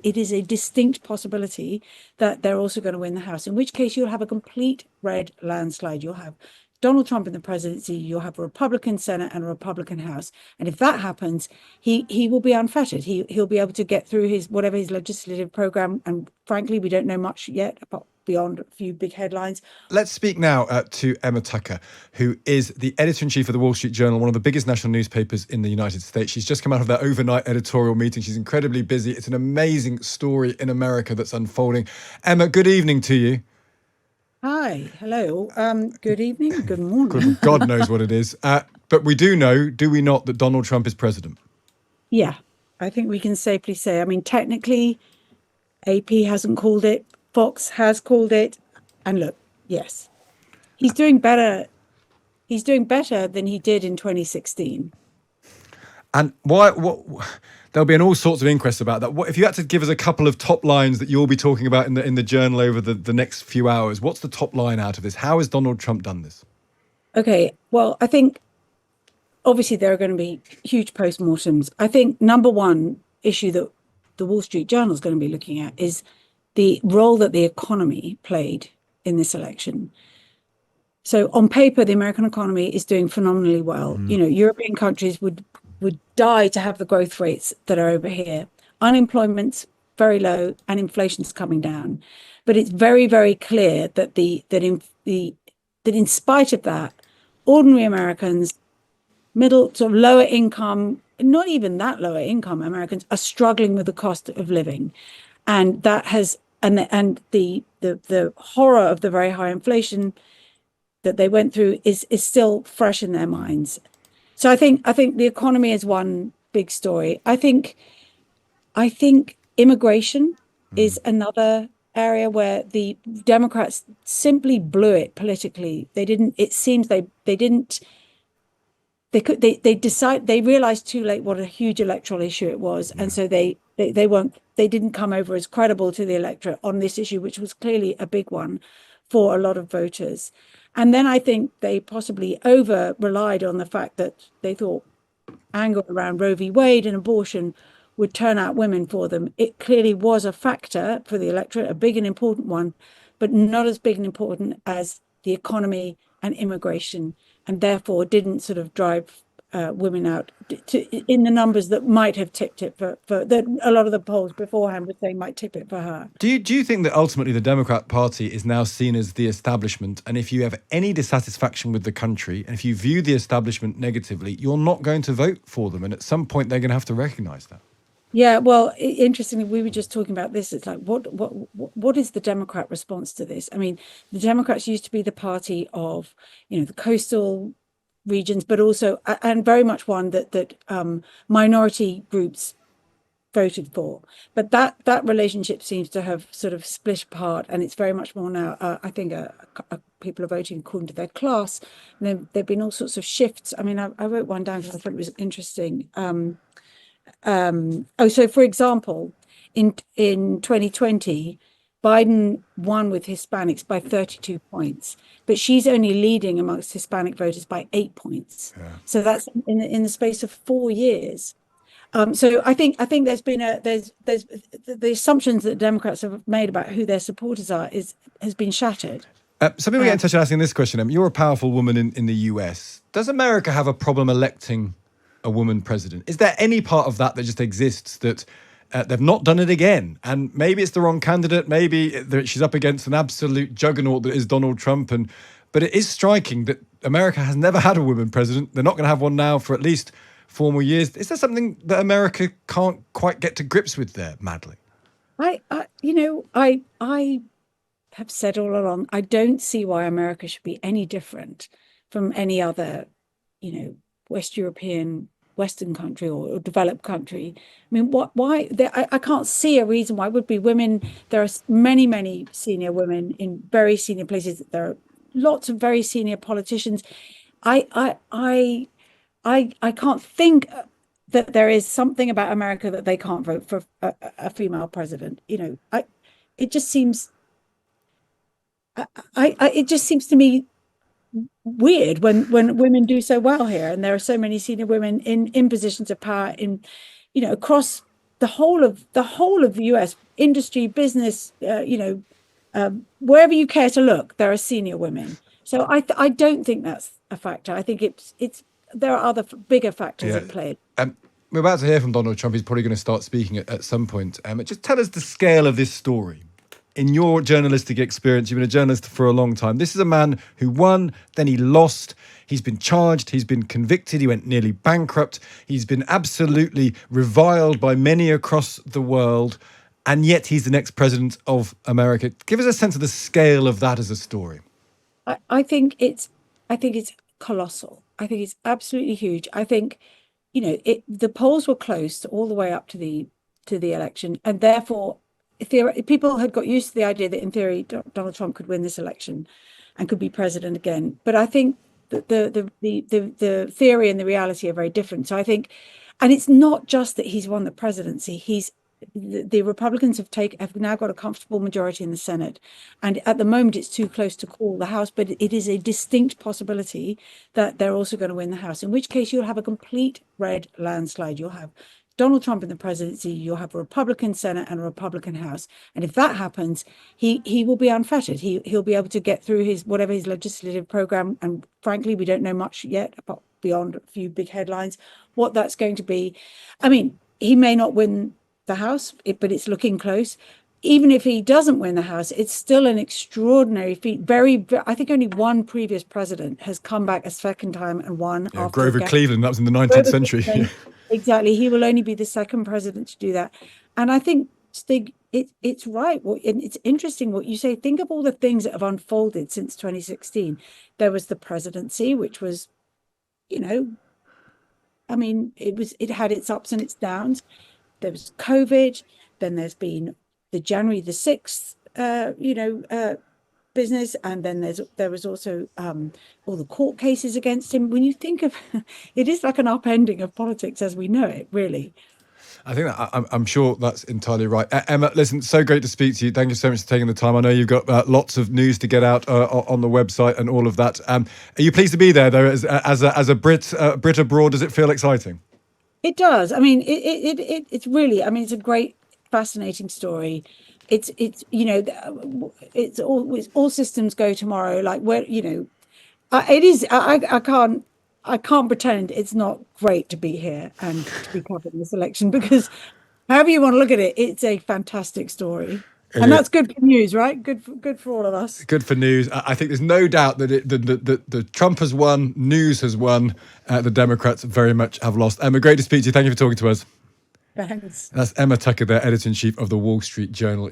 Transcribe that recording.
it is a distinct possibility that they're also going to win the House, in which case you'll have a complete red landslide. You'll have Donald Trump in the presidency, you'll have a Republican Senate and a Republican House. And if that happens, he will be unfettered. He'll be able to get through his whatever his legislative program. And frankly, we don't know much yet about beyond a few big headlines. Let's speak now to Emma Tucker, who is the editor-in-chief of the Wall Street Journal, one of the biggest national newspapers in the United States. She's just come out of that overnight editorial meeting. She's incredibly busy. It's an amazing story in America that's unfolding. Emma, good evening to you. Hi, hello. Good evening, good morning. God knows what it is. But we do know, do we not, that Donald Trump is president? Yeah, I think we can safely say. I mean, technically, AP hasn't called it. Fox has called it. And look, yes, he's doing better. He's doing better than he did in 2016. And there'll be all sorts of inquests about that. What if you had to give us a couple of top lines that you'll be talking about in the journal over the next few hours? What's the top line out of this? How has Donald Trump done this? Okay, well, I think obviously there are going to be huge postmortems. I think number one issue that the Wall Street Journal is going to be looking at is the role that the economy played in this election. So on paper, the American economy is doing phenomenally well. You know, European countries would die to have the growth rates that are over here. Unemployment's very low and inflation's coming down. But it's very, very clear that in spite of that, ordinary Americans, middle sort of lower income, not even that lower income Americans, are struggling with the cost of living. And that has the horror of the very high inflation that they went through is still fresh in their minds. So I think the economy is one big story. I think immigration is another area where the Democrats simply blew it politically. They didn't. It seems they didn't. They realized too late what a huge electoral issue it was, and so they didn't come over as credible to the electorate on this issue, which was clearly a big one for a lot of voters. And then I think they possibly over relied on the fact that they thought anger around Roe v. Wade and abortion would turn out women for them. It clearly was a factor for the electorate, a big and important one, but not as big and important as the economy and immigration, and therefore didn't sort of drive women out in the numbers that might have tipped it for that. A lot of the polls beforehand were saying might tip it for her. Do you think that ultimately the Democrat Party is now seen as the establishment, and if you have any dissatisfaction with the country, and if you view the establishment negatively, you're not going to vote for them, and at some point they're going to have to recognize that? Yeah, well, interestingly, we were just talking about this. It's like, what is the Democrat response to this? I mean, the Democrats used to be the party of, the coastal regions, but also, and very much one that minority groups voted for. But that relationship seems to have sort of split apart, and it's very much more now. I think people are voting according to their class. And there've been all sorts of shifts. I mean, I wrote one down because I thought it was interesting. So for example, in 2020, Biden won with Hispanics by 32 points, but she's only leading amongst Hispanic voters by 8 points. Yeah. So that's in the space of 4 years. So I think there's been there's the assumptions that Democrats have made about who their supporters are has been shattered. So maybe we get in touch on asking this question. You're a powerful woman in the US. Does America have a problem electing a woman president? Is there any part of that just exists that they've not done it again? And maybe it's the wrong candidate. Maybe she's up against an absolute juggernaut that is Donald Trump. But it is striking that America has never had a woman president. They're not going to have one now for at least 4 more years. Is there something that America can't quite get to grips with there, madly? I have said all along, I don't see why America should be any different from any other, Western country or developed country. I mean, why? I can't see a reason why it would be women. There are many senior women in very senior places. There are lots of very senior politicians. I can't think that there is something about America that they can't vote for a female president. It just seems. It just seems to me weird when women do so well here, and there are so many senior women in positions of power across the whole of the US industry, business, wherever you care to look, there are senior women. So I don't think that's a factor. I think it's there are other bigger factors Yeah. at play. We're about to hear from Donald Trump. He's probably going to start speaking at some point. Just tell us the scale of this story. In your journalistic experience, you've been a journalist for a long time. This is a man who won, then he lost. He's been charged. He's been convicted. He went nearly bankrupt. He's been absolutely reviled by many across the world. And yet he's the next president of America. Give us a sense of the scale of that as a story. I think it's colossal. I think it's absolutely huge. I think, the polls were close all the way up to the election, and therefore, people had got used to the idea that in theory Donald Trump could win this election and could be president again. But I think that the theory and the reality are very different. So I think, and it's not just that he's won the presidency. The Republicans have now got a comfortable majority in the Senate, and at the moment it's too close to call the House, but it is a distinct possibility that they're also going to win the House, in which case you'll have a complete red landslide. You'll have Donald Trump in the presidency, you'll have a Republican Senate and a Republican House. And if that happens, he will be unfettered. He'll be able to get through his legislative program. And frankly, we don't know much yet, beyond a few big headlines, what that's going to be. I mean, he may not win the House, but it's looking close. Even if he doesn't win the House, it's still an extraordinary feat. I think only one previous president has come back a second time and won. Yeah, Grover Cleveland, that was in the 19th century. Exactly. He will only be the second president to do that. And I think, Stig, it's right. And it's interesting what you say. Think of all the things that have unfolded since 2016. There was the presidency, which was, it had its ups and its downs. There was COVID. Then there's been the January the 6th, business. And then there was also all the court cases against him. When you think of it, is like an upending of politics as we know it, really. I think I'm sure that's entirely right. Emma, listen, so great to speak to you. Thank you so much for taking the time. I know you've got lots of news to get out on the website and all of that. Are you pleased to be there, though, as a Brit abroad? Does it feel exciting? It does. I mean, it's really. I mean, it's a great, fascinating story. It's all systems go tomorrow. Like where it is. I can't pretend it's not great to be here and to be covering this election, because however you want to look at it, it's a fantastic story. And that's good for news, right? Good for all of us. Good for news. I think there's no doubt that the Trump has won, news has won, the Democrats very much have lost. Emma, great to speak to you. Thank you for talking to us. Thanks. That's Emma Tucker, there, editor-in-chief of the Wall Street Journal.